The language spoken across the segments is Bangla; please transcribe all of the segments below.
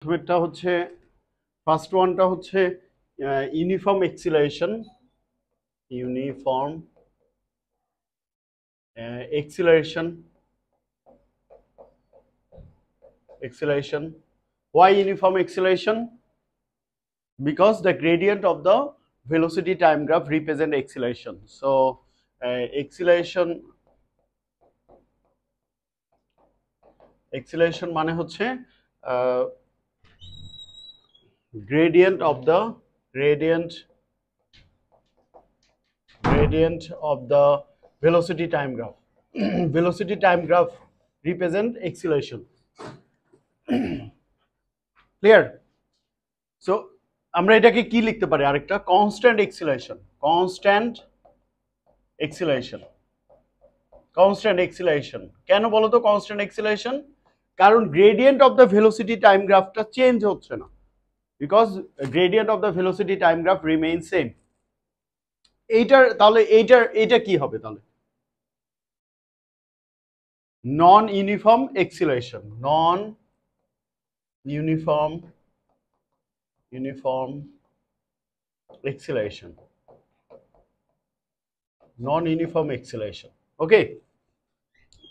প্রথমেরটা হচ্ছে ফার্স্ট ওয়ানটা হচ্ছে uniform acceleration acceleration. Why uniform acceleration? Because the gradient of the velocity time graph represent acceleration. So acceleration মানে হচ্ছে gradient of the velocity time graph. Velocity time graph represent acceleration. Clear? So আমরা এটাকে কি লিখতে পারি? আরেকটা constant acceleration. কেন বলো তো constant acceleration? কারণ gradient of the velocity time graphটা চেঞ্জ হচ্ছে না, because gradient of the velocity time graph remains same. তাহলে এইটা কি হবে তাহলে? non uniform acceleration. Okay,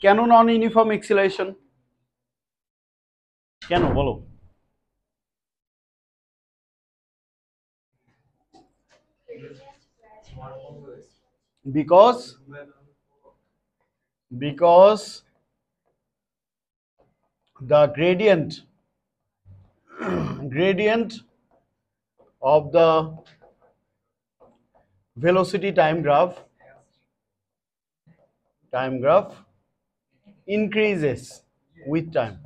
কেন নন ইউনিফর্ম এক্সিলারেশন? কেন বলো? because the gradient of the velocity time graph increases with time.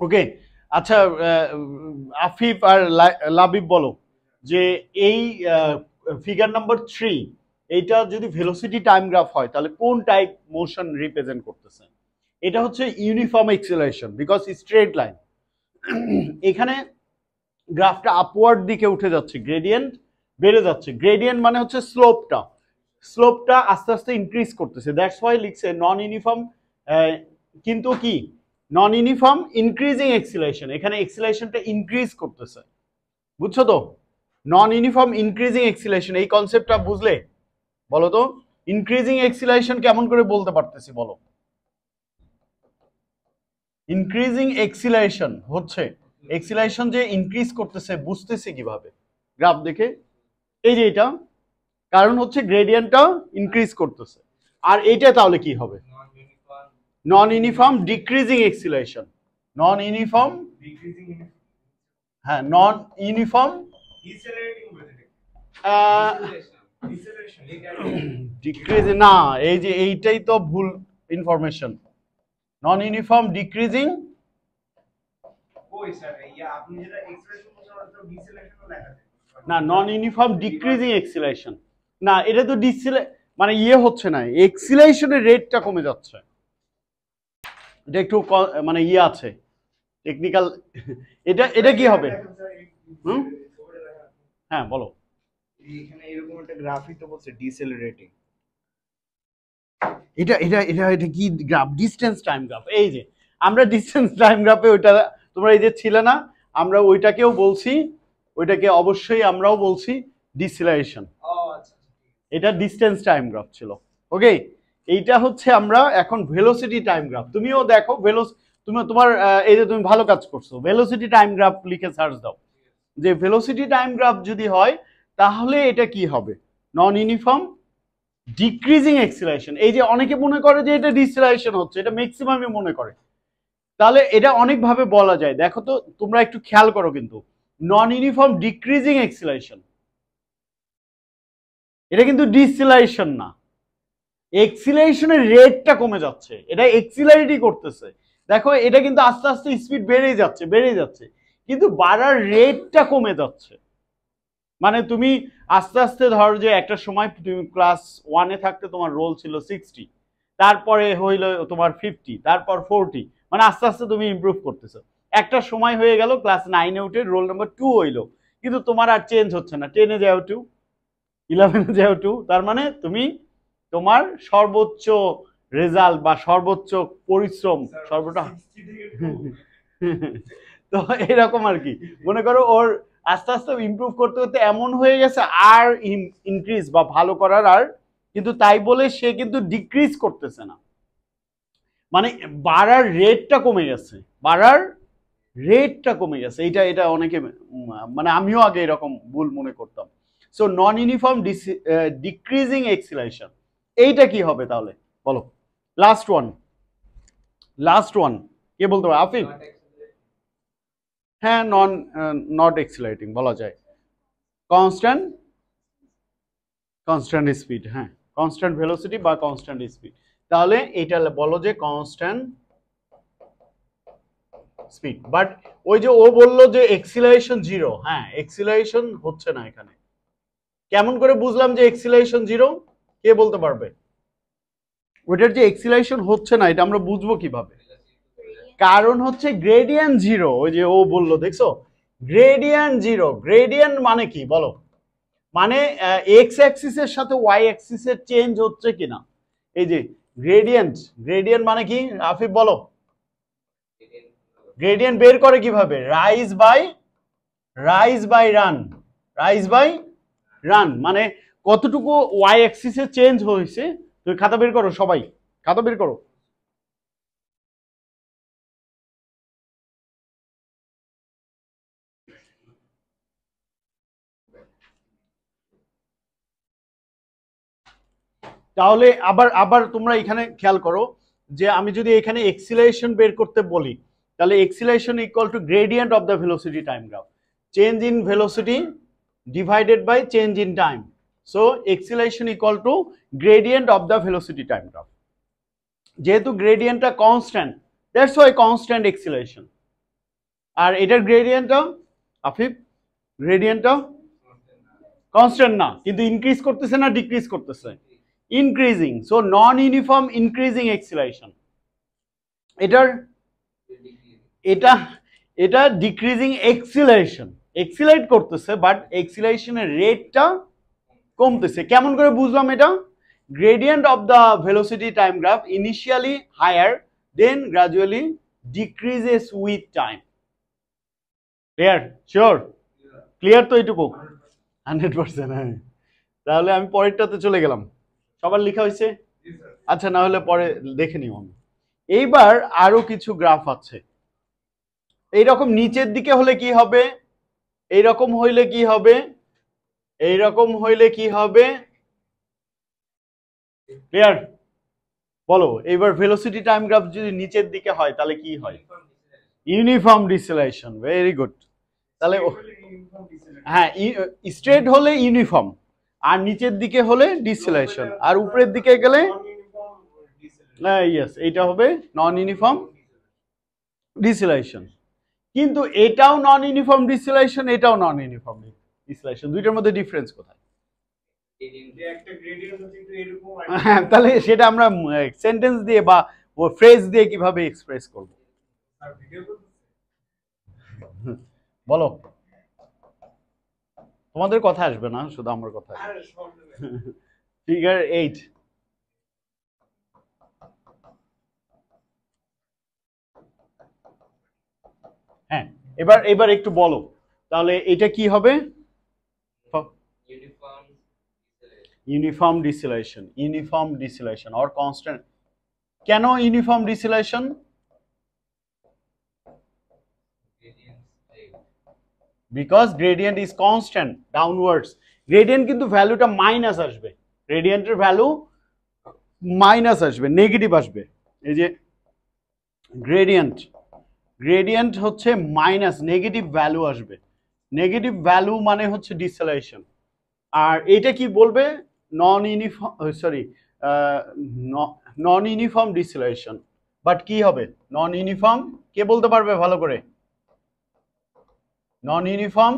ওকে, আচ্ছা, আফিফ আর লাবিব বলো যে এই ফিগার নাম্বার 3 এইটা যদি ভেলোসিটি টাইম গ্রাফ হয় তাহলে কোন টাইপ মোশন রিপ্রেজেন্ট করতেছে? এটা হচ্ছে uniform acceleration, because straight line. এখানে গ্রাফটা আপওয়ার্ড দিকে উঠে যাচ্ছে, গ্রেডিয়েন্ট বেড়ে যাচ্ছে। গ্রেডিয়েন্ট মানে হচ্ছে স্লোপটা আস্তে আস্তে ইনক্রিজ করতেছে, দ্যাটস ওয়াই লিখছে নন ইউনিফর্ম। কিন্তু কি নন ইউনিফর্ম ইনক্রিজিং এক্সিলারেশন, এখানে এক্সিলারেশনটা ইনক্রিজ করতেছে, বুঝছো তো? নন ইউনিফর্ম ইনক্রিজিং এক্সিলারেশন, এই কনসেপ্টটা বুঝলে বলো তো ইনক্রিজিং এক্সিলারেশন কেমন করে বলতে পারতেছি বলো? ইনক্রিজিং এক্সিলারেশন হচ্ছে এক্সিলারেশন যে ইনক্রিজ করতেছে বুঝতেছে কিভাবে? গ্রাফ দেখে। এই যে এটা কারণ হচ্ছে গ্রেডিয়েন্টটা ইনক্রিজ করতেছে। আর এইটা তাহলে কি হবে? নন ইউনিফর্ম ডিক্রিজিং এক্সিলারেশন। নন ইউনিফর্ম ডিক্রিজ না, এই যে এইটাই তো ভুল ইনফরমেশন। নন ইউনিফর্ম ডিক্রিজিং, না নন ইউনিফর্ম ডিক্রিজিং এক্সিলারেশন না, এটা তো মানে হচ্ছে না, এক্সিলারেশনের রেটটা কমে যাচ্ছে। এটা একটু মানে আছে টেকনিক্যাল। এটা কি হবে? হ্যাঁ বলো। এখানে এরকম একটা গ্রাফই তো বলছে ডিসেলারেটিং। এটা কি গ্রাফ? Distance time graph. এই যে আমরা ডিসটেন্স টাইম গ্রাফে ওইটা তোমরা এই যে ছিল না, আমরা ওইটাকেও বলছি, ওইটাকে অবশ্যই আমরাও বলছি ডিসেলারেশন। এটা ডিসটেন্স টাইম গ্রাফ ছিল। ওকে, এইটা হচ্ছে আমরা এখন ভেলোসিটি টাইম গ্রাফ। তুমিও দেখো তোমার এই যে তুমি ভালো কাজ করছো, ভেলোসিটি টাইম গ্রাফ লিখে সার্চ দাও যে ভেলোসিটি টাইম গ্রাফ যদি হয় তাহলে এটা কি হবে? নন ইউনিফর্ম ডিক্রিজিং এক্সিলারেশন। এই যে অনেকে মনে করে যে এটা ডিসেলারেশন হচ্ছে, এটা ম্যাক্সিমামই মনে করে। তাহলে এটা অনেকভাবে বলা যায়, দেখো তো তোমরা একটু খেয়াল করো, কিন্তু নন ইউনিফর্ম ডিক্রিজিং এক্সিলারেশন এটা কিন্তু ডিসেলারেশন না, এক্সিলারেশনের রেটটা কমে যাচ্ছে, এটা এক্সিলারেটই করতেছে। দেখো এটা কিন্তু আস্তে আস্তে স্পিড বেড়ে যাচ্ছে, কিন্তু বাড়ার রেটটা কমে যাচ্ছে। মানে তুমি আস্তে আস্তে ধরো যে একটা সময় তুমি ক্লাস 1-এ থাকতে তোমার রোল ছিল 60, তারপরে হইল তোমার 50, তারপর 40, মানে আস্তে আস্তে তুমি ইমপ্রুভ করতেছো। একটা সময় হয়ে গেল ক্লাস 9-এ উঠে রোল নাম্বার 2 হইলো, কিন্তু তোমার আর চেঞ্জ হচ্ছে না, 10-এ যাও 2, 11 যেও 2, তার মানে তুমি তোমার সর্বোচ্চ রেজাল্ট বা সর্বোচ্চ পরিশ্রম সর্বটা তো এরকম আর কি মনে করো ওর আস্তে আস্তে ইমপ্রুভ করতে করতে এমন হয়ে গেছে আর ইনক্রিজ বা ভালো করার আর, কিন্তু তাই বলে সে কিন্তু ডিক্রিজ করতেছে না, মানে বাড়ার রেটটা কমে গেছে, বাড়ার রেটটা কমে গেছে। এটা এটা অনেকে মানে আমিও আগে এরকম ভুল মনে করতাম। So non uniform decreasing acceleration, এইটা কি হবে তাহলে বলো? লাস্ট ওয়ান, লাস্ট ওয়ান কে বলতে পারে? আফিফ? হ্যাঁ, নট এক্সিলারেটিং বলা যায়। কনস্ট্যান্ট, কনস্ট্যান্ট স্পিড, হ্যাঁ কনস্ট্যান্ট ভেলোসিটি বা কনস্ট্যান্ট স্পিড। তাহলে এটা বলো যে কনস্ট্যান্ট স্পিড। বাট ওই যে ও বললো যে এক্সিলারেশন জিরো, হ্যাঁ এক্সিলারেশন হচ্ছে না এখানে। কেমন করে বুঝলাম যে এক্সিলারেশন জিরো? কে বলতে পারবে? ওইটার যে এক্সিলারেশন হচ্ছে না এটা আমরা বুঝবো কিভাবে? কারণ হচ্ছে গ্রেডিয়েন্ট জিরো। ওই যে ও বললো দেখছো গ্রেডিয়েন্ট জিরো, গ্রেডিয়েন্ট মানে কি বলো? মানে এক্স অ্যাক্সিসের সাথে ওয়াই অ্যাক্সিসের চেঞ্জ হচ্ছে কিনা। এই যে গ্রেডিয়েন্ট, গ্রেডিয়েন্ট মানে কি আফিফ বলো? গ্রেডিয়েন্ট বের করে কিভাবে? Rise by run, rise by run, মানে কতটুকু ওয়াই অ্যাক্সিসে চেঞ্জ হয়েছে। তুমি খাতা বের করো, সবাই খাতা বের করো। তাহলে আবার আবার তোমরা এখানে খেয়াল করো যে আমি যদি এখানে এক্সিলারেশন বের করতে বলি তাহলে acceleration equal to gradient of the velocity time graph, change in velocity divided by change in time. So acceleration equal to gradient of the velocity time graph. যেহেতু গ্রেডিয়েন্টটা constant, that's why constant acceleration. আর এটার গ্রেডিয়েন্টটা আফিফ, গ্রেডিয়েন্টটা কনস্ট্যান্ট না, কিন্তু ইনক্রিজ করতেছে না ডিক্রিজ করতেছে? Increasing. So non uniform increasing acceleration. এটার এটা এটা ডিক্রিজিং এক্সিলারেশন, এক্সিলারেট করতেছে বাট এক্সিলারেশনের রেটটা কমতেছে। কেমন করে বুঝলাম এটা? Gradient of the velocity time graph initially higher then gradually decreases with time. Clear? Sure? Clear তো এইটুকু? 100%। হ্যাঁ, তাহলে আমি পরেরটাতে চলে গেলাম। সবার লেখা হয়েছে? আচ্ছা, না হলে পরে দেখে নিও আমি। এইবার আরো কিছু গ্রাফ আছে। এইরকম নিচের দিকে হলে কি হবে? এইরকম হইলে কি হবে? এইরকম হইলে কি হবে? ক্লিয়ার? বলো এইবার ভেলোসিটি টাইম গ্রাফ যদি নিচের দিকে হয় তাহলে কি হয়? Uniform deceleration. Very good. তাহলে হ্যাঁ, স্ট্রেট হলে ইউনিফর্ম, আর নিচের দিকে হলে ডিসেলারেশন, আর উপরের দিকে গেলে ইয়েস এইটা হবে নন ইউনিফর্ম ডিসেলারেশন। কিন্তু এটাও নন ইউনিফর্ম ডিসেলারেশন, এটাও নন ইউনিফর্ম ডিসেলারেশন। দুইটার মধ্যে ডিফারেন্স কোথায়? হ্যাঁ, তাহলে সেটা আমরা সেন্টেন্স দিয়ে বা ফ্রেজ দিয়ে কিভাবে এক্সপ্রেস করব? বলো, তোমাদের কথা আসবে না, শুধু আমার কথা। ফিগার 8। হ্যাঁ, এবার এবার একটু বলো তাহলে এটা কি হবে? Uniform deceleration, uniform deceleration or constant. কেন uniform deceleration? Because gradient is constant downwards. Gradient কিন্তু ভ্যালুটা মাইনাস আসবে, গ্রেডিয়েন্টের ভ্যালু মাইনাস আসবে, নেগেটিভ আসবে। এই যে গ্রেডিয়েন্ট, গ্রেডিয়েন্ট হচ্ছে মাইনাস, নেগেটিভ ভ্যালু আসবে। নেগেটিভ ভ্যালু মানে হচ্ছে ডিসেলারেশন। আর এটা কি বলবে? Non uniform, sorry non uniform deceleration. But কি হবে নন ইউনিফর্ম? কে বলতে পারবে ভালো করে? নন ইউনিফর্ম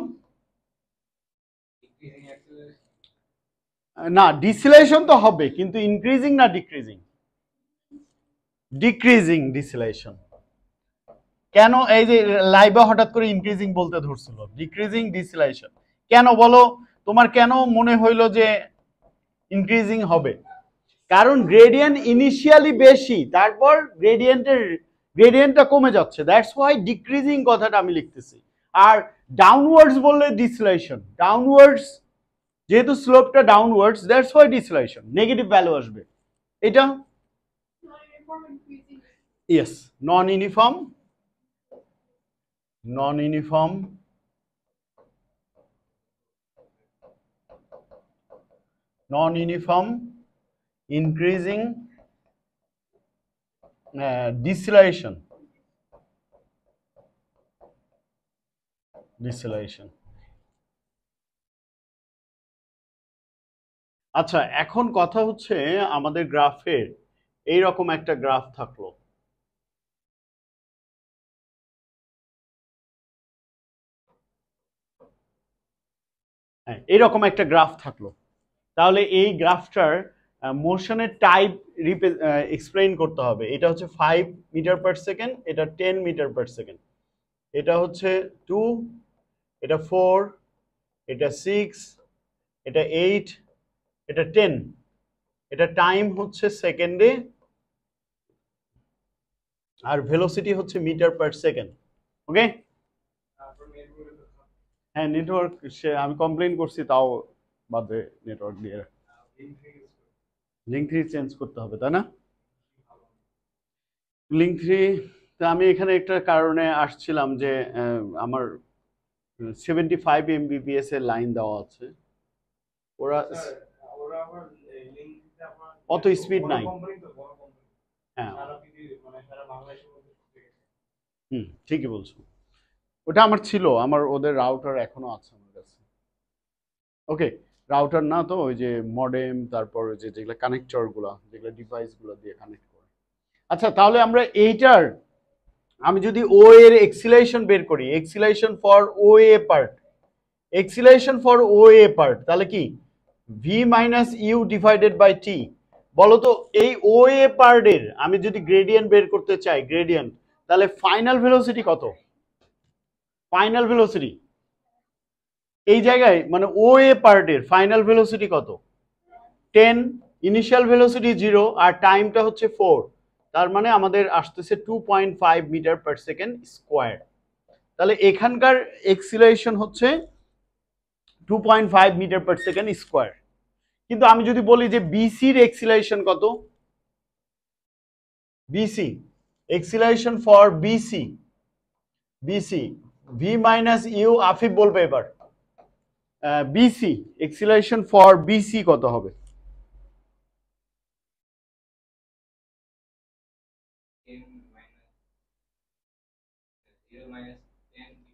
না, ডিসেলারেশন তো হবে কিন্তু ইনক্রিজিং না ডিক্রিজিং? ডিক্রিজিং ডিসেলারেশন। কেন এই যে লাইভে হঠাৎ করে ইনক্রিজিং বলতে ধরছিল? ডিক্রিজিং ডিসেলারেশন কেন বলো? তোমার কেন মনে হইলো যে ইনক্রিজিং হবে? কারণ গ্রেডিয়েন্ট ইনিশিয়ালি বেশি, তারপর গ্রেডিয়েন্টটা কমে যাচ্ছে, দ্যাটস ওয়াই ডিক্রিজিং কথাটা আমি লিখতেছি। আর ডাউনওয়ার্ডস বললে ডিসলেশন, ডাউনওয়ার্ডস যেহেতু স্লোপটা downwards, that's why deceleration, negative value আসবে। এটা yes, non uniform increasing deceleration. আচ্ছা, এখন কথা হচ্ছে আমাদের গ্রাফের এইরকম একটা গ্রাফ থাকলো, এইরকম একটা গ্রাফ থাকলো, তাহলে এই গ্রাফটার মোশনের টাইপ এক্সপ্লেইন করতে হবে। এটা হচ্ছে 5 মিটার পার সেকেন্ড, এটা 10 মিটার পার সেকেন্ড, এটা হচ্ছে 2, এটা 4, এটা 6, এটা 8, এটা 10, এটা টাইম হচ্ছে সেকেন্ডে, আর ভেলোসিটি হচ্ছে মিটার পার সেকেন্ড। ওকে, হ্যাঁ নেটওয়ার্ক আমি কমপ্লেইন করছি, তাও বাদে নেটওয়ার্ক দিয়ে লিঙ্ক 3 চেঞ্জ করতে হবে, তাই না? লিঙ্ক 3 তা আমি এখানে একটা কারণে আসছিলাম যে আমার 75 Mbps এর লাইন দেওয়া আছে, ওরা অত স্পিড নাই। হ্যাঁ ঠিকই বলছো, ওটা আমার ছিল, আমার ওদের রাউটার এখনো আছে আমার কাছে। ওকে, রাউটার না তো ওই যে মডেম, তারপর যে যেগুলো কানেক্টর গুলা, যেগুলো ডিভাইস গুলো দিয়ে কানেক্ট করে। আচ্ছা, তাহলে আমরা এইটার আমি যদি ও এর এক্সিলেশন বের করি, acceleration for O A part, তাহলে কি v minus u divided by t. বলো তো এই ও এ পার্টের আমি যদি গ্রেডিয়েন্ট বের করতে চাই, গ্রেডিয়েন্ট, তাহলে ফাইনাল ভেলোসিটি কত? ফাইনাল ভেলোসিটি এই জায়গায় মানে ও এ পার্টের ফাইনাল ভেলোসিটি কত? 10, ইনিশিয়াল ভেলোসিটি 0, আর টাইমটা হচ্ছে 4, তার মানে আমাদের আসতেছে 2.5 মিটার পার সেকেন্ড স্কোয়ার। তাহলে এখানকার এক্সিলারেশন হচ্ছে 2.5 মিটার পার সেকেন্ড স্কোয়ার। কিন্তু আমি যদি বলি যে বিসির এক্সিলারেশন কত, BC acceleration for BC V minus U, Afif বলবে এবার বিসি এক্সিলারেশন ফর বিসি কত হবে?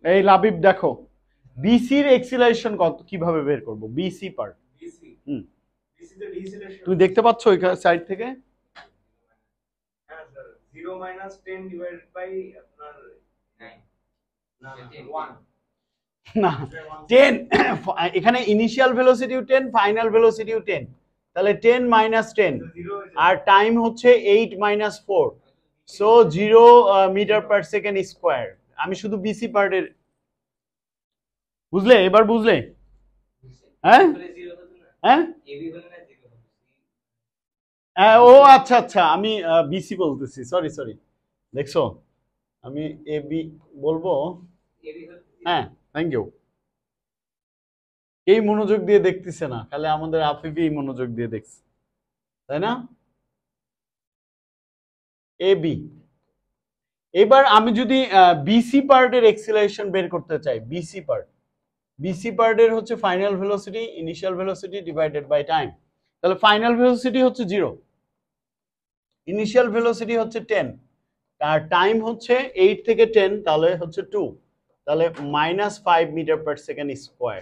এই লাবিব দেখো বিসির এক্সিলারেশন কত, কিভাবে বের করব বিসি পার্ট? তুমি দেখতে পাচ্ছ ওই সাইড থেকে? হ্যাঁ স্যার, 0 - 10 ডিভাইডেড বাই আপনার 9 না 1 না 10 এখানে ইনিশিয়াল ভেলোসিটিও 10, ফাইনাল ভেলোসিটিও 10, তাহলে 10 - 10, আর টাইম হচ্ছে 8 - 4, so 0 metre per second square. আমি শুধু বিসি পার্টের, বুঝলে এবার বুঝলে? হ্যাঁ হ্যাঁ ও আচ্ছা আচ্ছা, আমি বিসি বলতেছি, সরি দেখছো আমি এ বি বলবো। হ্যাঁ থ্যাংক ইউ। এই মনোযোগ দিয়ে দেখতেছে না, খালি আমাদের আফিফি মনোযোগ দিয়ে দেখছে, তাই না? A B. এবার আমি যদি বিসি পার্টের এক্সিলারেশন বের করতে চাই, বিসি পার্টের হচ্ছে final velocity initial velocity divided by time, তাহলে ফাইনাল ভেলোসিটি হচ্ছে 0, ইনিশিয়াল ভেলোসিটি হচ্ছে 10, আর টাইম হচ্ছে 8 থেকে 10, তাহলে হচ্ছে 2, তাহলে -5 মিটার পার সেকেন্ড স্কোয়ার।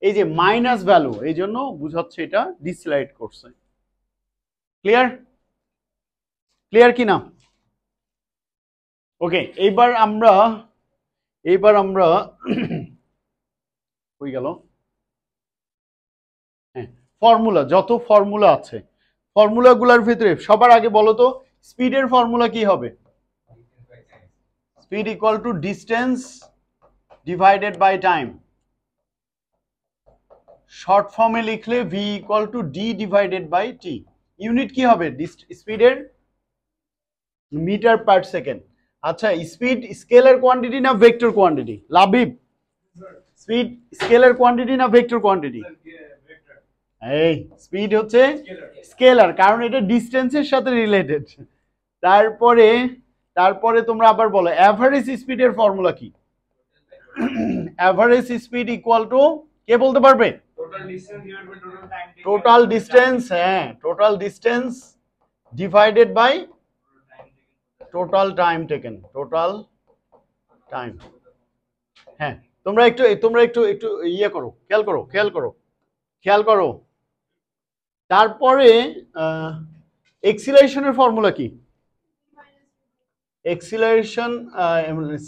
এই যে মাইনাস ভ্যালু, এই জন্য বুঝাচ্ছে এটা ডিসলাইড করছে। ক্লিয়ার কি না? ওকে, এইবার আমরা হয়ে গেল। হ্যাঁ, ফর্মুলা, যত ফর্মুলা আছে ফর্মুলাগুলোর ভিতরে সবার আগে বলো তো স্পিডের ফর্মুলা কি হবে? Speed equal to distance divided by time short ফর্মে লিখলে v equal to d divided by t। Unit কি হবে স্পিডের? Metre per second. আচ্ছা স্পিড স্কেলার কোয়ান্টিটি না vector quantity? Labib, speed scalar quantity না ভেক্টর কোয়ান্টিটি? এই স্পিড হচ্ছে স্কেলার, কারণ এটা ডিস্টেন্সের সাথে রিলেটেড। তারপরে তারপরে তোমরা আবার বলো অ্যাভারেজ স্পিডের ফর্মুলা কি? অ্যাভারেজ স্পিড ইকুয়াল টু, কে বলতে পারবে? টোটাল ডিস্টেন্স, হ্যাঁ total distance divided by total time taken, total time. হ্যাঁ তোমরা একটু ইয়ে করো, খেয়াল করো। তারপরে এক্সিলারেশনের ফর্মুলা কি? এক্সিলারেশন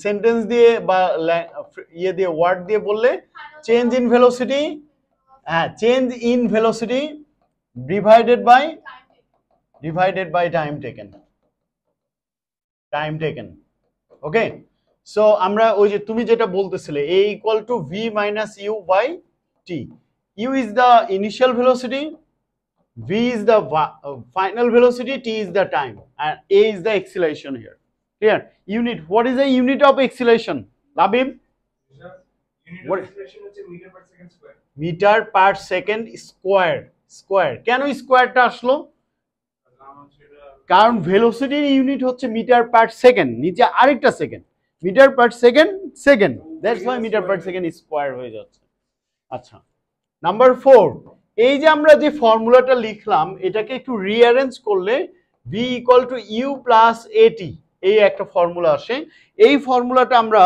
সেন্টেন্স দিয়ে বা ইয়ে দিয়ে ওয়ার্ড দিয়ে বললে চেঞ্জ ইন ভেলোসিটি, হ্যাঁ change in velocity divided by time taken. Okay, so আমরা ওই যে তুমি যেটা বলতেছিলে a equal to v minus U by T. u is the initial velocity, v is the final velocity, t is the time, and a is the acceleration here. Clear? Unit, what is the unit of acceleration? Labib? What? Meter per second square. কেন স্কোয়ারটা আসলো? কারণ ভেলোসিটির ইউনিট হচ্ছে মিটার পার সেকেন্ড, নিচে আরেকটা second, metre per second, that's why metre per second square হয়ে যাচ্ছে। আচ্ছা নাম্বার 4, এই যে আমরা যে ফর্মুলাটা লিখলাম এটাকে একটু রিঅ্যারেঞ্জ করলে v equal to you plus A T, এই একটা ফর্মুলা আসে। এই ফর্মুলাটা আমরা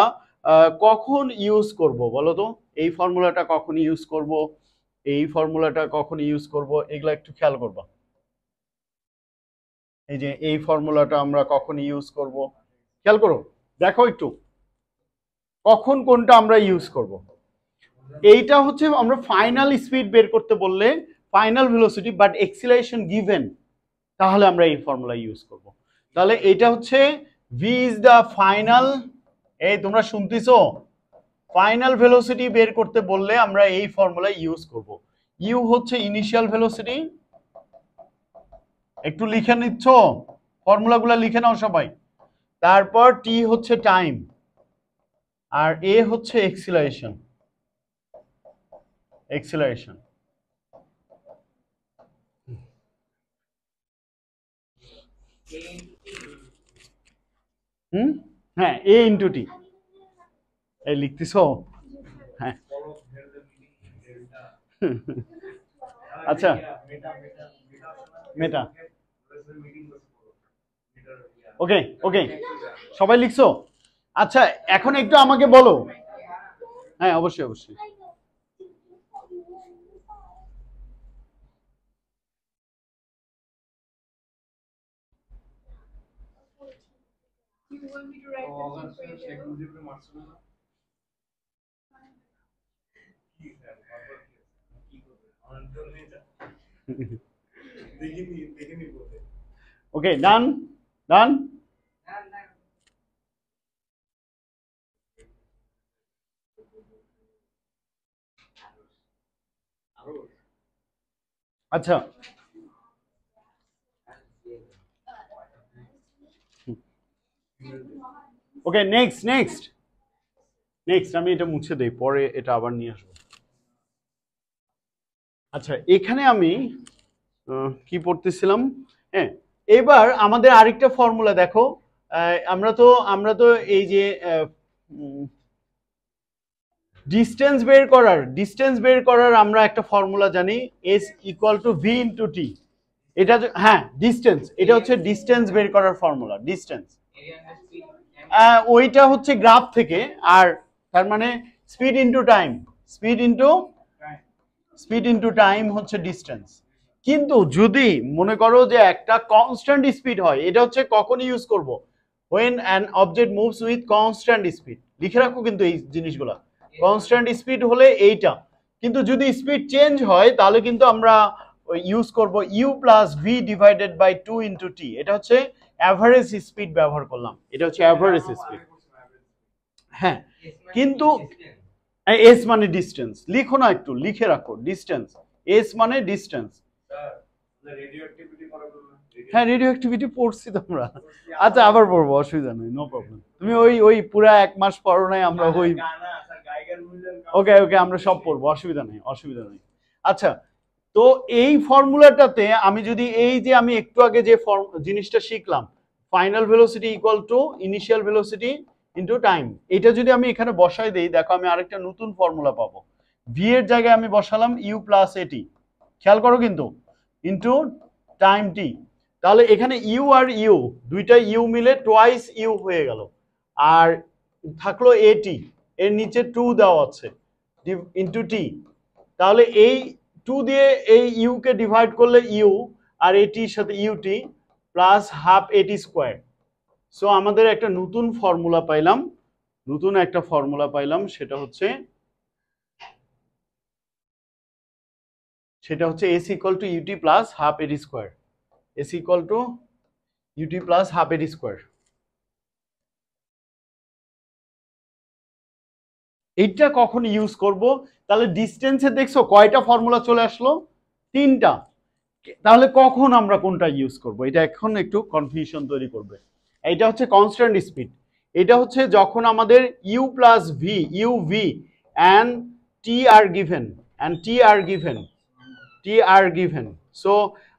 কখন ইউজ করব বলো তো? এই ফর্মুলাটা কখন ইউজ করব, এগুলো একটু খেয়াল করবা। এই যে এই ফর্মুলাটা আমরা কখন ইউজ করব খেয়াল করো, দেখো একটু কখন কোনটা আমরা ইউজ করব। এইটা হচ্ছে আমরা ফাইনাল স্পিড বের করতে বললে final velocity but acceleration given, তাহলে আমরা এই ফর্মুলা ইউজ করব। তাহলে এটা হচ্ছে v ইজ দ্য ফাইনাল, এই তোমরা শুনতেছো, ফাইনাল ভেলোসিটি বের করতে বললে আমরা এই ফর্মুলা ইউজ করব। u হচ্ছে ইনিশিয়াল ভেলোসিটি, একটু লিখে নিচ্ছ, ফর্মুলাগুলো লিখে নাও সবাই। তারপর t হচ্ছে টাইম, আর a হচ্ছে এক্সিলারেশন। হ্যাঁ a ইন্টু টি, এই লিখতেছো? হ্যাঁ আচ্ছা মেটা, ওকে সবাই লিখছো? আচ্ছা এখন একটু আমাকে বলো, হ্যাঁ অবশ্যই You want me to write okay, done. আচ্ছা ওকে নেক্সট আমি এটা মুছে দেই, পরে এটা আবার নিয়ে আসবো। আচ্ছা এখানে আমি কি পড়তেছিলাম, হ্যাঁ এবার আমাদের আরেকটা ফর্মুলা দেখো। আমরা তো এই যে ডিস্টেন্স বের করার আমরা একটা ফর্মুলা জানি, s equal to v into t. এটা হ্যাঁ ডিস্টেন্স, এটা হচ্ছে ডিস্টেন্স বের করার ফর্মুলা। ডিস্টেন্স ওইটা হচ্ছে গ্রাফ থেকে, আর তার মানে স্পিড ইন্টু টাইম হচ্ছে ডিস্টেন্স। কিন্তু যদি মনে করো যে একটা কনস্ট্যান্ট স্পিড হয়, এটা হচ্ছে কখন ইউজ করব? when an object moves with constant speed। লিখে রাখো কিন্তু এই জিনিসগুলো, কনস্ট্যান্ট স্পিড হলে এইটা, কিন্তু যদি স্পিড চেঞ্জ হয় তাহলে কিন্তু আমরা ইউজ করব u plus v divided by 2 into t. এটা হচ্ছে অ্যাভারেজ স্পিড ব্যবহার করলাম, এটা হচ্ছে অ্যাভারেজ স্পিড। হ্যাঁ কিন্তু এস মানে ডিস্টেন্স, লিখো না, একটু লিখে রাখো ডিস্টেন্স, এস মানে ডিস্টেন্স। হ্যাঁ রেডিও অ্যাক্টিভিটি পড়ছি তোমরা, আচ্ছা আবার পড়বো, অসুবিধা নেই, নো প্রবলেম। তুমি ওই ওই পুরা 1 মাস পড়ো নাই, আমরা ওই ওকে ওকে আমরা সব পড়বো, অসুবিধা নেই অসুবিধা নেই। আচ্ছা তো এই ফর্মুলাটাতে আমি যদি এই যে আমি একটু আগে যে জিনিসটা শিখলাম, final velocity equal to initial velocity into time, এটা যদি আমি এখানে বসাই দেই, দেখো আমি আরেকটা নতুন ফর্মুলা পাবো। ভি এর জায়গায় আমি বসালাম ইউ প্লাস এটি, খেয়াল করো কিন্তু, ইনটু টাইম টি। তাহলে এখানে ইউ আর ইউ দুইটা ইউ মিলে টোয়াইস ইউ হয়ে গেল, আর থাকলো এটি, এর নিচে 2 দেওয়া আছে ইনটু টি। তাহলে এই 2 দিয়ে এই ইউ কে ডিভাইড করলে ইউ, আর এটির সাথে ইউটি প্লাস হাফ এটি স্কোয়ার। সো আমাদের একটা নতুন ফর্মুলা পাইলাম, নতুন একটা ফর্মুলা পাইলাম, সেটা হচ্ছে S equal to UT plus half এটি square, s equal to UT plus half এটি স্কোয়ার। এইটা কখন ইউজ করব? তাহলে ডিস্টেন্সে দেখছো কয়টা ফর্মুলা চলে আসলো, 3টা। তাহলে কখন আমরা কোনটা ইউজ করব, এটা এখন একটু কনফিউশন তৈরি করবে। এটা হচ্ছে কনস্ট্যান্ট স্পিড, এটা হচ্ছে যখন আমাদের U plus V, U V and T are given, T are given. So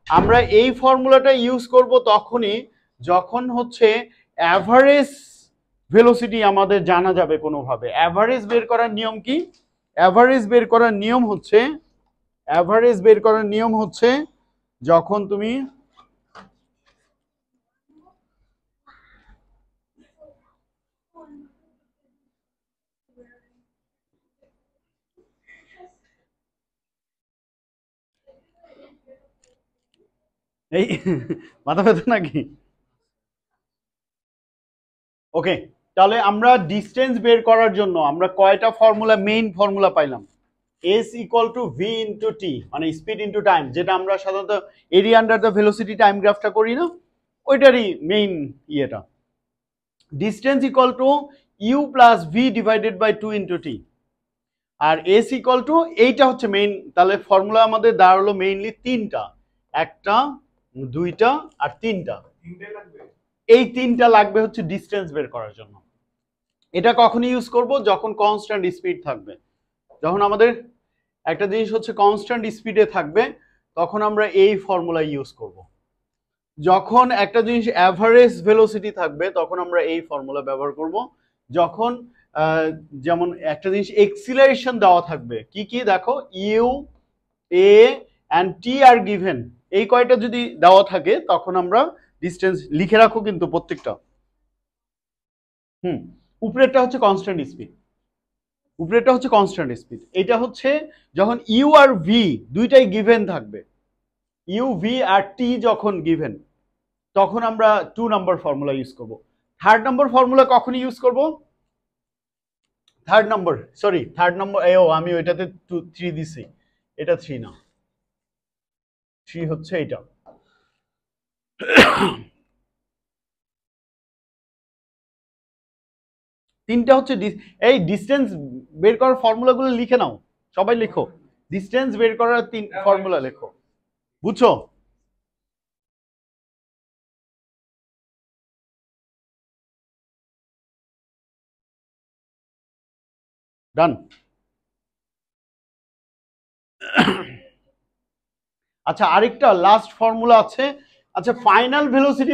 আমরা এই ফর্মুলাটা ইউজ করব তখনই যখন হচ্ছে অ্যাভারেজ ভেলোসিটি আমাদের জানা যাবে কোনোভাবে। অ্যাভারেজ বের করার নিয়ম কি? অ্যাভারেজ বের করার নিয়ম হচ্ছে যখন তুমি এই মাথা ব্যথা নাকি? ওকে, তাহলে আমরা ডিস্টেন্স বের করার জন্য আমরা কয়টা ফর্মুলা, মেইন ফর্মুলা পাইলাম? S equal to v into t, মানে স্পিড ইন্টু টাইম, যেটা আমরা সাধারণত area under the velocity time গ্রাফটা করি না, ওইটারই মেইন ইয়েটা। Distance equal to you plus v divided by 2 into t, আর এস ইকুয়াল টু, এইটা হচ্ছে মেইন। তাহলে ফর্মুলা আমাদের দাঁড়ালো মেইনলি 3টা, 1টা 2টা আর 3টা। এই 3টা লাগবে হচ্ছে ডিস্টেন্স বের করার জন্য। এটা কখন ইউজ করব? যখন কনস্ট্যান্ট স্পিড থাকবে। যখন আমাদের একটা জিনিস হচ্ছে কনস্ট্যান্ট স্পিডে থাকবে, তখন আমরা এই ফর্মুলা ইউজ করব। যখন একটা জিনিস অ্যাভারেজ ভেলোসিটি থাকবে, তখন আমরা এই ফর্মুলা ব্যবহার করব। যখন যেমন একটা জিনিস এক্সিলারেশন দেওয়া থাকবে, কি কি দেখো, U A and T are given, এই কয়টা যদি দেওয়া থাকে, তখন আমরা ডিস্টেন্স লিখে রাখো কিন্তু প্রত্যেকটা। উপরেরটা হচ্ছে কনস্ট্যান্ট স্পিড, এটা হচ্ছে যখন ইউ আর ভি দুইটাই গিভেন থাকবে, ইউ ভি আর টি যখন গিভেন, তখন আমরা 2 নম্বর ফর্মুলা ইউজ করব। 3rd নম্বর ফর্মুলা কখন ইউজ করব? থার্ড নম্বর, আমি ওইটাতে 3 দিছি, এটা 3 না, 3 হচ্ছে এটা। তিনটা হচ্ছে এই ডিস্টেন্স বের করার ফর্মুলাগুলো লিখে নাও, সবাই লিখো, ডিস্টেন্স বের করার 3 ফর্মুলা লেখো, বুঝছো? ডান। আচ্ছা আরেকটা লাস্ট ফর্মুলা আছে। আচ্ছা ফাইনাল ভেলোসিটি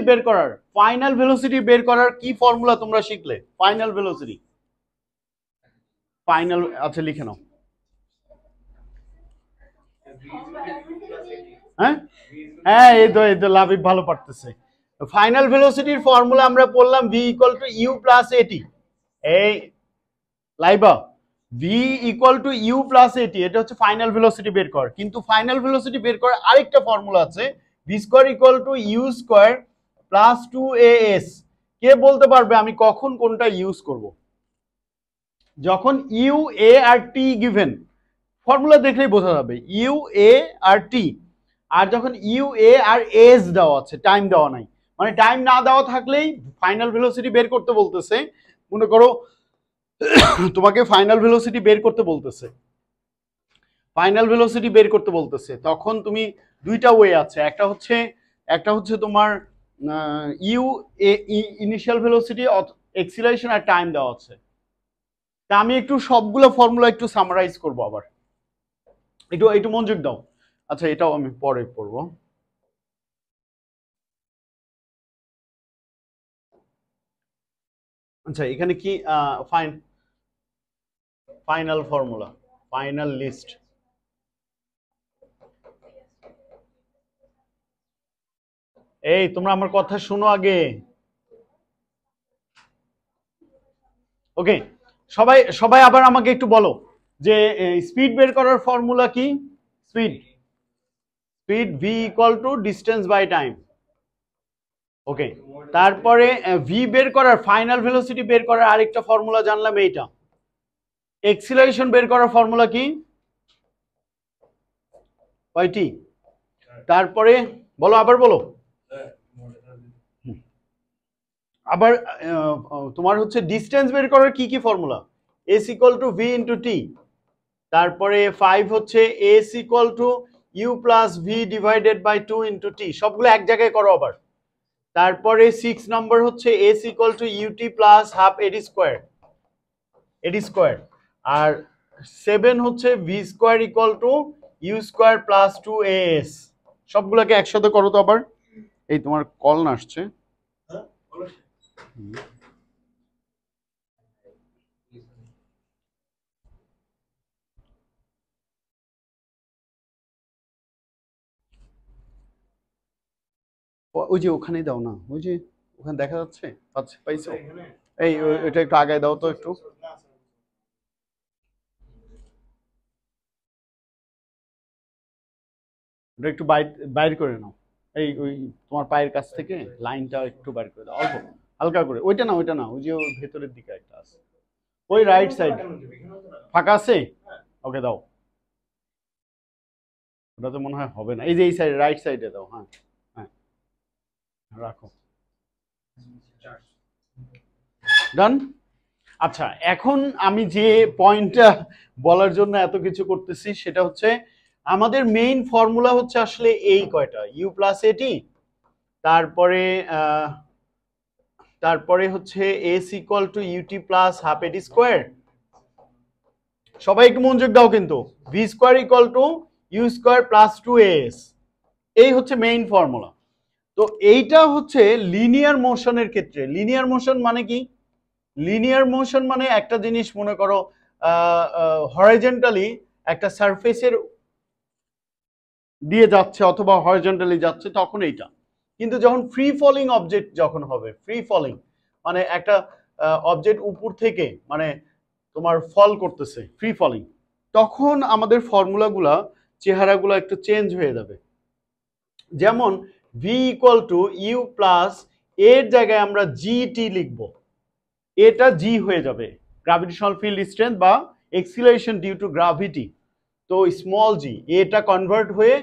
বের করার কি ফর্মুলা তোমরা শিখলে? ফাইনাল ভেলোসিটি, আচ্ছা লিখে নাও। হ্যাঁ এই তো লাভিব ভালো পারতেছে। ফাইনাল ভেলোসিটির ফর্মুলা আমরা পড়লাম V equal to you plus A T. এই Laiba, V equal to you plus A T, এটা হচ্ছে ফাইনাল ভেলোসিটি বের কর। কিন্তু ফাইনাল ভেলোসিটি বের করার আরেকটা ফর্মুলা আছে, V square equal to you square plus 2as। কে বলতে পারবে আমি কখন কোনটা ইউজ করব? যখন ইউ এ আর টি গিভেন, ফর্মুলা দেখলেই বোঝা যাবে, ইউ এ আর টি। আর যখন ইউ এ আর এস দেওয়া আছে, টাইম দেওয়া নাই, মানে টাইম না দেওয়া থাকলেই ফাইনাল ভেলোসিটি বের করতে বলতেছে। মনে করো তোমাকে ফাইনাল ভেলোসিটি বের করতে বলতেছে, ফাইনাল ভেলোসিটি বের করতে বলতেছে, তখন তুমি দুইটা ওয়ে আছে, একটা হচ্ছে তোমার ইউ ইনিশিয়াল ভেলোসিটি, এক্সিলারেশন আর টাইম দেওয়া আছে। তা আমি একটু সবগুলো ফর্মুলা একটু সামারাইজ করব আবার, একটু একটু মনোযোগ দাও। আচ্ছা এটাও আমি পরে পড়বো। আচ্ছা এখানে কি ফাইনাল ফর্মুলা, ফাইনাল লিস্ট। এই তোমরা আমার কথা শোনো আগে। ওকে, সবাই সবাই আবার আমাকে একটু বলো যে স্পিড বের করার ফর্মুলা কি? Speed, speed v equal to distance by time. Okay, তারপরে ভি বের করার, ফাইনাল ভেলোসিটি বের করার আরেকটা ফর্মুলা জানলাম এইটা। এক্সিলারেশন বের করার ফর্মুলা কি? কয়টি? তারপরে বলো, আবার বলো। আবার তোমার হচ্ছে ডিস্টেন্স বের করার কি কি formula? S equal to v into t. তারপরে 5 হচ্ছে S equal to you plus v divided by 2 into t. সবগুলো এক জায়গায় করো আবার। তারপরে 6 নম্বর হচ্ছে S equal to UT plus half at square, at square. আর 7 হচ্ছে v square equal to you square plus 2 s. সবগুলোকে একসাথে করো তো আবার। এই তোমার কল না আসছে। ওই যে ওখানেই দাও না, ওই যে ওখানে দেখা যাচ্ছে, পাইছো? এই এটা একটু আগায় দাও তো একটু। ওটা একটু বাইর করে নাও। এই ওই তোমার পায়ের কাছ থেকে লাইনটা একটু বাইর করে দাও, অল্প হালকা করে। ওইটা না, ওইটা না, ওই যে ওর ভেতরের দিকে একটা আছে, ওই রাইট সাইড ফাঁকা আছে। ওকে দাও। ওটা তো মনে হয় হবে না, এই যে এই সাইড রাইট সাইডে দাও। হ্যাঁ হ্যাঁ, রাখো। ডান। আচ্ছা এখন আমি যে পয়েন্টটা বলার জন্য এত কিছু করতেছি সেটা হচ্ছে আমাদের মেইন ফর্মুলা হচ্ছে আসলে এই কয়টা, ইউ প্লাস এটি, তারপরে তারপরে হচ্ছে S equal to UT plus half এটি স্কোয়ার। সবাই একটু মনোযোগ দাও কিন্তু। V square equal to you square plus 2as, এই হচ্ছে মেইন ফর্মুলা। তো এইটা হচ্ছে লিনিয়ার মোশনের ক্ষেত্রে। লিনিয়ার মোশন মানে কি? লিনিয়ার মোশন মানে একটা জিনিস মনে করো হরাইজন্টালি একটা সারফেসের দিয়ে যাচ্ছে অথবা হরাইজন্টালি যাচ্ছে, তখন এইটা। কিন্তু যখন ফ্রি ফলিং অবজেক্ট যখন হবে, ফ্রি ফলিং মানে একটা অবজেক্ট উপর থেকে মানে তোমার ফল করতেছে, ফ্রি ফলিং, তখন আমাদের ফর্মুলাগুলা, চেহারাগুলো একটু চেঞ্জ হয়ে যাবে। যেমন V equal to you plus এর জায়গায় আমরা জিটি লিখব, এটা জি হয়ে যাবে, গ্রাভিটেশনাল ফিল্ড স্ট্রেংথ বা এক্সিলারেশন ডিউ টু গ্রাভিটি। তো স্মল জি, এটা কনভার্ট হয়ে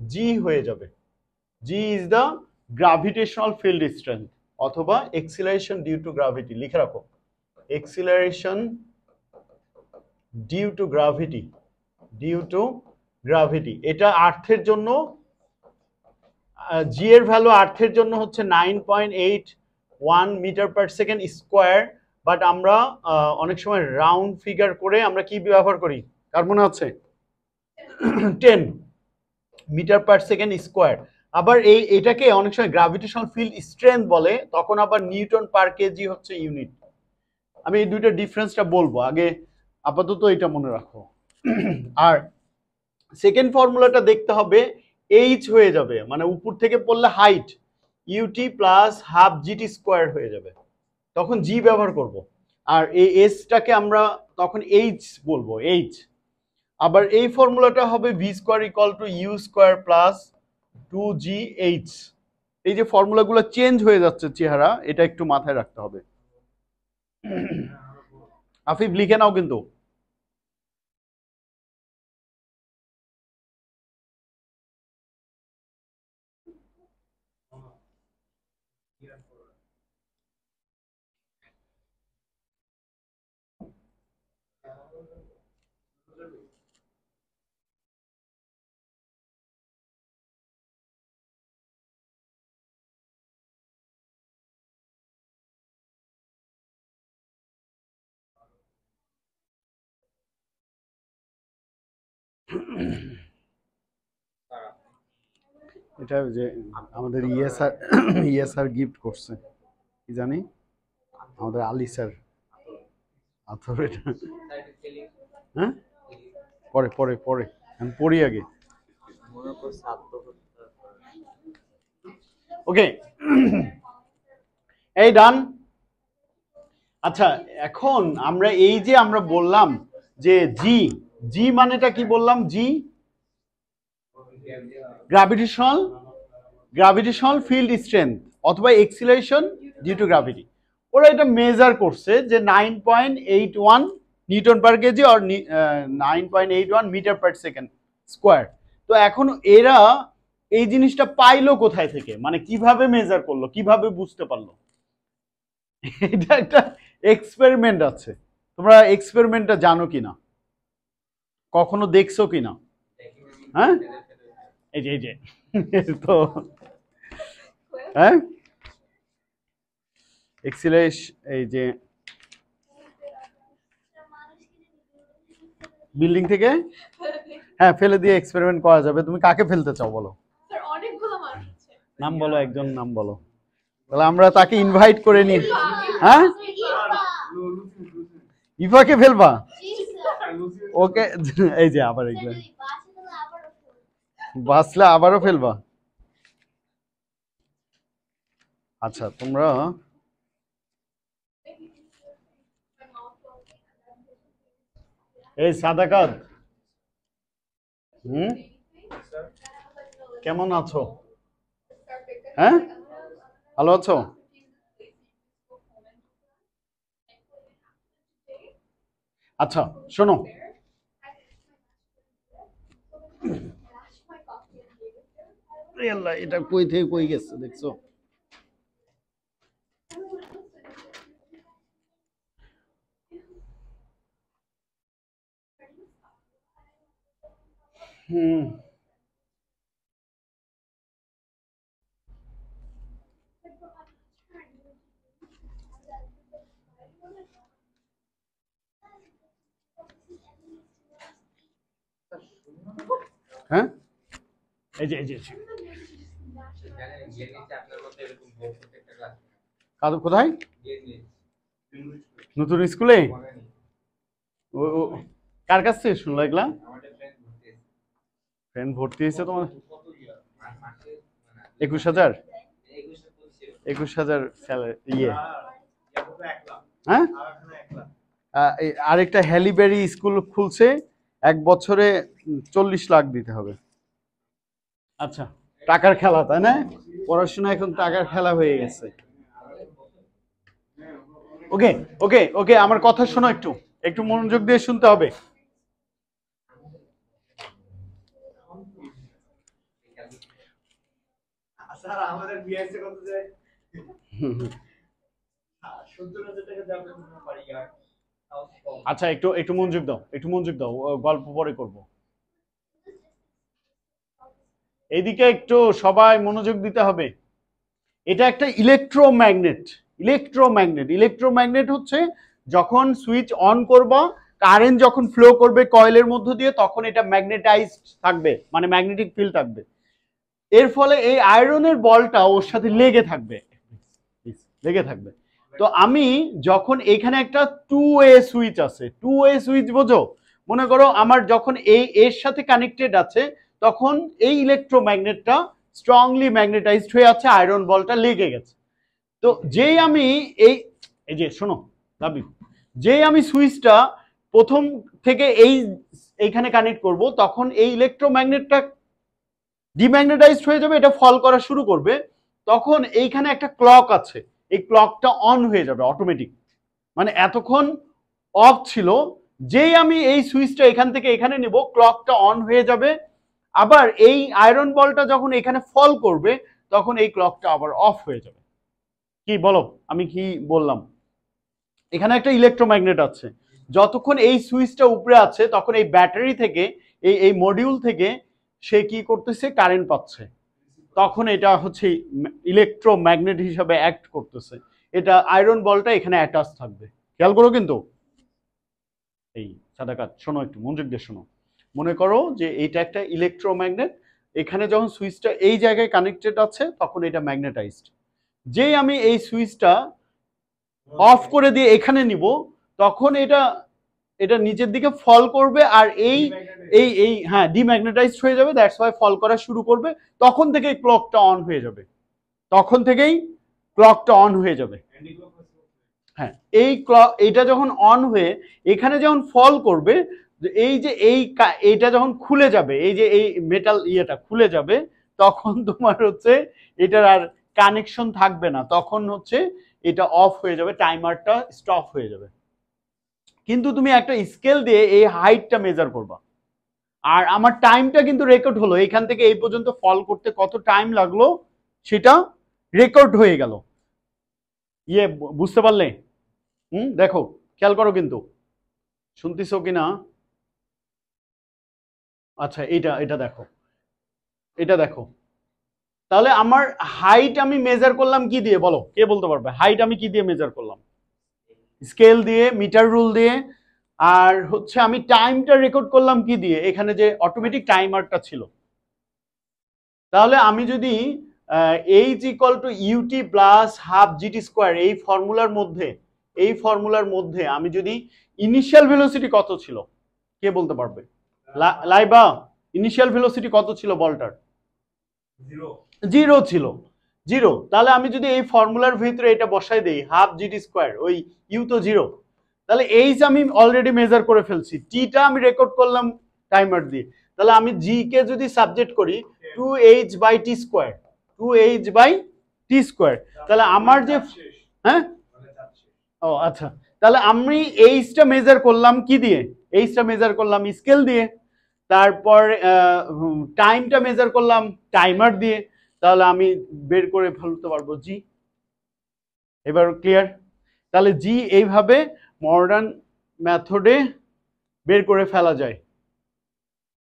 জি হয়ে যাবে। G is the gravitational field strength অথবা এক্সিলারেশন ডিউ টু গ্রাভিটি, লিখে রাখো acceleration due to gravity, due to gravity. এটা আর্থের জন্য, জি এর ভ্যালু আর্থের জন্য হচ্ছে 9.81 metre per second square. But আমরা অনেক সময় রাউন্ড ফিগার করে আমরা কি ব্যবহার করি, কার মনে আছে? 10 মিটার পার সেকেন্ড স্কোয়ার। আবার এটাকে অনেক সময় গ্রাভিটেশনাল ফিল্ড স্ট্রেংথ বলে, তখন আবার নিউটন পার কেজি হচ্ছে ইউনিট। আমি এই দুইটা ডিফারেন্সটা বলবো, আগে আপাতত এটা মনে রাখো। আর সেকেন্ড ফর্মুলাটা দেখতে হবে, এইচ হয়ে যাবে, মানে উপর থেকে পড়লে height U T plus half G T square হয়ে যাবে, তখন জি ব্যবহার করব। আর এই এসটাকে আমরা তখন এইচ বলবো, এইচ। আবার এই ফর্মুলাটা হবে V square equal to you square plus 2gh। এই যে ফর্মুলাগুলো চেঞ্জ হয়ে যাচ্ছে চেহারা, এটা একটু মাথায় রাখতে হবে। আফিফ লিখে নাও কিন্তু। এটা যে আমাদের ইএসআর গিফট করছে কি জানি আমাদের আলী স্যার আথর এটা হ্যাঁ পরে পরে পরে আমি পড়ি আগে ওকে এই ডান আচ্ছা এখন আমরা এই যে আমরা বললাম যে জি জি মানেটা কি বললাম জি গ্র্যাভিটেশনাল ফিল্ড স্ট্রেংথ অথবা এক্সিলারেশন ডিউ টু গ্র্যাভিটি ওরা এটা মেজার করছে যে 9.81 নিউটন পার কেজি আর 9.81 মিটার পার সেকেন্ড স্কোয়ার তো এখন এরা এই জিনিসটা পাইলো কোথায় থেকে মানে কিভাবে মেজার করলো কিভাবে বুঝতে পারলো এটা একটা এক্সপেরিমেন্ট আছে তোমরা এক্সপেরিমেন্টটা জানো কিনা কখনো দেখছো কিনা হ্যাঁ এই যে তো হ্যাঁ এক্সিলারেশন এই যে বিল্ডিং থেকে হ্যাঁ ফেলে দিয়ে এক্সপেরিমেন্ট করা যাবে তুমি কাকে ফেলতে চাও বলো নাম বলো একজন নাম বলো তাহলে আমরা তাকে ইনভাইট করে নিই হ্যাঁ ইফাকে ফেলবা ওকে এই যে আবার এগুলো বাসলে আবারও ফেলবা আচ্ছা তোমরা এই সাদাকাত কেমন আছো হ্যাঁ ভালো আছো আচ্ছা শোনো এটা কই থেকে কই গেছে দেখছো হ্যাঁ এই যে কোথায় নতুন স্কুলে কার কাছ থেকে শুনলো এগুলা ফ্রেন্ড ভর্তি হয়েছে তোমার 21,000 স্যালারি ইয়ে হ্যাঁ আরেকটা হ্যালিবেরি স্কুল খুলছে 1 বছরে 40 লাখ দিতে হবে আচ্ছা টাকার খেলা তাই না পড়াশোনা এখন টাকার খেলা হয়ে গেছে ওকে ওকে ওকে আমার কথা শোনো একটু মনোযোগ দিয়ে শুনতে হবে স্যার আমাদের বিএসসি কত যায় 70,000 টাকা যাবে পারি আর আচ্ছা একটু মনোযোগ দাও গল্প পরে করব এইদিকে একটু সবাই মনোযোগ দিতে হবে এটা একটা ইলেকট্রোম্যাগনেট হচ্ছে যখন সুইচ অন করবা কারেন্ট যখন ফ্লো করবে কয়েলের মধ্য দিয়ে তখন এটা ম্যাগনেটাইজড থাকবে মানে ম্যাগনেটিক ফিল্ড থাকবে এর ফলে এই আয়রনের বলটা ওর সাথে লেগে থাকবে তো আমি যখন এখানে একটা 2 ওয়ে সুইচ আছে 2 ওয়ে সুইচ বোঝো মনে করো আমার যখন এই এর সাথে কানেক্টেড আছে তখন এই ইলেকট্রোম্যাগনেটটা স্ট্রংলি ম্যাগনেটাইজড হয়ে আছে আয়রন বলটা লেগে গেছে তো যেই আমি এই যে শোনো দাবি যেই আমি সুইচটা প্রথম থেকে এইখানে কানেক্ট করব তখন এই ইলেকট্রোম্যাগনেটটা ডিম্যাগনেটাইজড হয়ে যাবে এটা ফল করা শুরু করবে তখন এইখানে একটা ক্লক আছে এই ক্লকটা অন হয়ে যাবে অটোমেটিক মানে এতক্ষণ অফ ছিল যেই আমি এই সুইচটা এখান থেকে এখানে নেব ক্লকটা অন হয়ে যাবে আবার এই আয়রন বলটা যখন এখানে ফল করবে তখন এই ক্লকটা আবার অফ হয়ে যাবে কি বলো আমি কি বললাম এখানে একটা ইলেকট্রোম্যাগনেট আছে যতক্ষণ এই সুইচটা উপরে আছে তখন এই ব্যাটারি থেকে এই মডিউল থেকে সে কি করতেছে কারেন্ট পাচ্ছে তখন এটা হচ্ছে ইলেকট্রোম্যাগনেট হিসাবে অ্যাক্ট করতেছে এটা আয়রন বলটা এখানে অ্যাটাচ থাকবে খেয়াল করো কিন্তু এই সাদাকাত শোনো একটু মনোযোগ দিয়ে শোনো মনে করো যে এটা একটা ইলেকট্রোম্যাগনেট, এখানে যখন সুইচটা এই জায়গায় কানেক্টেড আছে তখন এটা ম্যাগনেটাইজড। যেই আমি এই সুইচটা অফ করে দিয়ে এখানে নিব, তখন এটা এটা নিচের দিকে ফল করবে আর এই এই এই হ্যাঁ ডিম্যাগনেটাইজড হয়ে যাবে, দ্যাটস ওয়াই ফল করা শুরু করবে। তখন থেকেই ক্লকটা অন হয়ে যাবে, তখন থেকেই ক্লকটা অন হয়ে যাবে। হ্যাঁ, এই ক্লক এটা যখন অন হয়ে এখানে যখন ফল করবে, এই যে এইটা যখন খুলে যাবে, এই যে এই মেটাল ইয়েটা খুলে যাবে, তখন তোমার হচ্ছে এটার আর কানেকশন থাকবে না, তখন হচ্ছে এটা অফ হয়ে যাবে, টাইমারটা স্টপ হয়ে যাবে। কিন্তু তুমি একটা স্কেল দিয়ে এই হাইটটা মেজার করবা, আর আমার টাইমটা কিন্তু রেকর্ড হলো, এখান থেকে এই পর্যন্ত ফল করতে কত টাইম লাগলো সেটা রেকর্ড হয়ে গেল। ইয়ে বুঝতে পারলে? দেখো খেয়াল করো কিন্তু, শুনতেছো কিনা? আচ্ছা এটা দেখো, এটা দেখো, তাহলে আমার হাইট আমি মেজার করলাম কি দিয়ে বলো, কে বলতে পারবে হাইট আমি কি দিয়ে মেজার করলাম? স্কেল দিয়ে, মিটার রুল দিয়ে। আর হচ্ছে আমি টাইমটা রেকর্ড করলাম কি দিয়ে, এখানে যে অটোমেটিক টাইমারটা ছিল। তাহলে আমি যদি H equal to UT plus half G T square এই ফর্মুলার মধ্যে আমি যদি ইনিশিয়াল ভেলোসিটি কত ছিল কে বলতে পারবে? লাইবা ইনিশিয়াল ভেলোসিটি কত ছিল বলটার? জিরো ছিল, জিরো। তাহলে আমি যদি এই ফর্মুলার ভিতরে এটা বসাই দেই হাফ জিটি স্কোয়ার, ওই ইউ তো জিরো, তাহলে এইচ আমি অলরেডি মেজার করে ফেলছি, টিটা আমি রেকর্ড করলাম টাইমার দিয়ে। তাহলে আমি জি কে যদি সাবজেক্ট করি 2h by T square, 2h by T square, তাহলে আমার যে হ্যাঁ ও আচ্ছা, তাহলে আমি এইচটা মেজার করলাম কি দিয়ে? এইচটা মেজার করলাম স্কেল দিয়ে, তারপর টাইমটা মেজার করলাম টাইমার দিয়ে, তাহলে আমি বের করে ফেলতে পারবো জি। এবার ক্লিয়ার? তাহলে জি এইভাবে মডার্ন মেথডে বের করে ফেলা যায়।